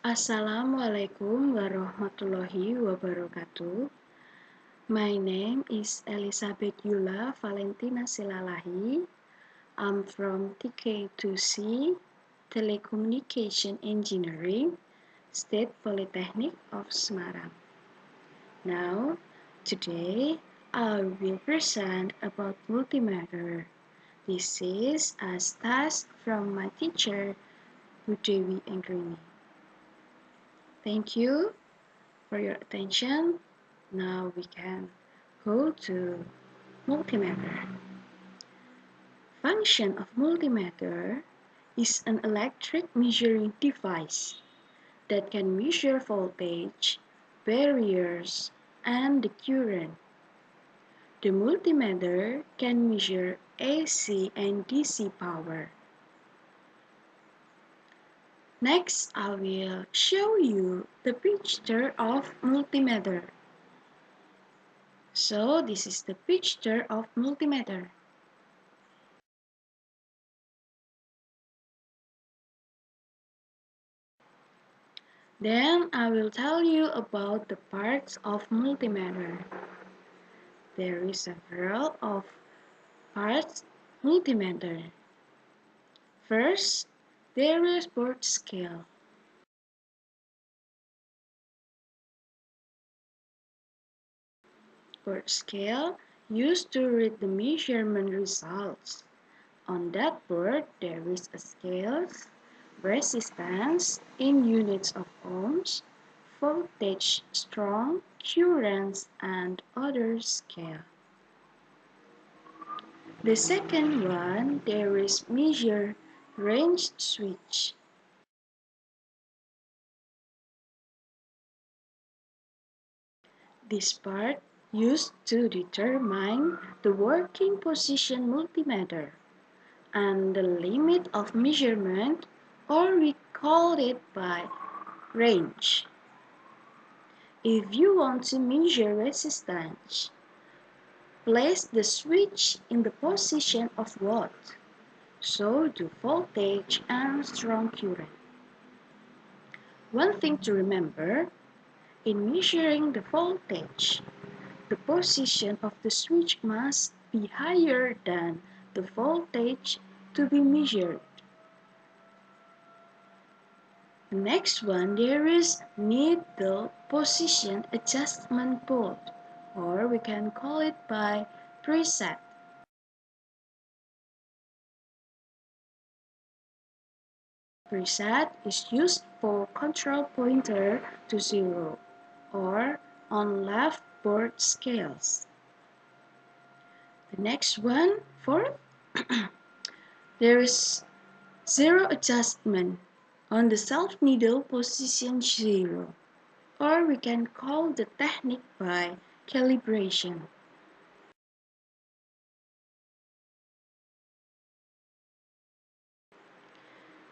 Assalamualaikum warahmatullahi wabarakatuh. My name is Elisabeth Yola V.S. I'm from TK2C, Telecommunication Engineering, State Polytechnic of Semarang. Now, today, I will present about multimeter. This is a task from my teacher, Bu Dewi Anggraeni. Thank you for your attention. Now we can go to multimeter. Function of multimeter is an electric measuring device that can measure voltage, barriers, and the current. The multimeter can measure AC and DC power. Next, I will show you the picture of multimeter. So, this is the picture of multimeter. Then, I will tell you about the parts of multimeter. There is several of parts multimeter. First, there is board scale. Board scale used to read the measurement results. On that board, there is a scale, resistance in units of ohms, voltage strong, currents, and other scale. The second one, there is measure range switch. This part used to determine the working position multimeter and the limit of measurement, or we call it by range. If you want to measure resistance, place the switch in the position of watt, so do voltage and strong current. One thing to remember, in measuring the voltage, the position of the switch must be higher than the voltage to be measured. The next one, there is needle position adjustment bolt, or we can call it by preset. Preset is used for control pointer to 0 or on left board scales. The next one, fourth, there is zero adjustment on the self needle position 0, or we can call the technique by calibration.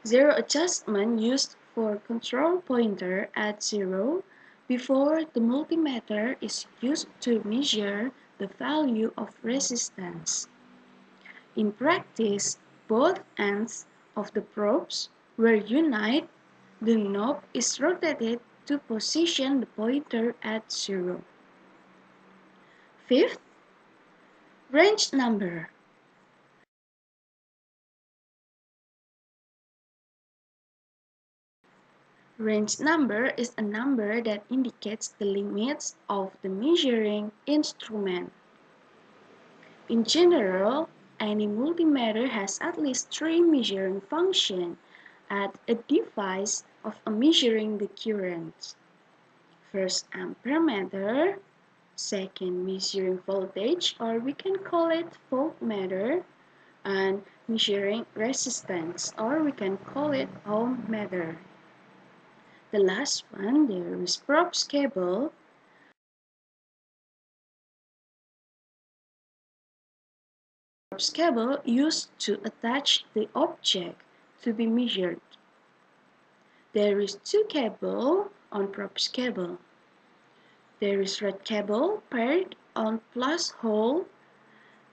Zero adjustment used for control pointer at 0 before the multimeter is used to measure the value of resistance. In practice, both ends of the probes were united. The knob is rotated to position the pointer at 0. Fifth, range number. Range number is a number that indicates the limits of the measuring instrument. In general, any multimeter has at least 3 measuring functions at a device of measuring the current. First, ampermeter. Second, measuring voltage, or we can call it voltmeter. And measuring resistance, or we can call it ohm meter. The last one, there is probes cable. Probes cable used to attach the object to be measured. There is 2 cable on probes cable. There is red cable paired on plus hole,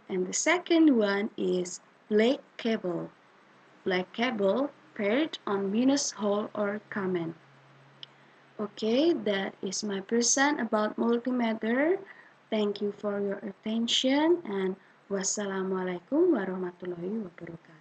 and the second one is black cable. Black cable paired on minus hole or common. Okay, that is my present about multimeter. Thank you for your attention and wassalamualaikum warahmatullahi wabarakatuh.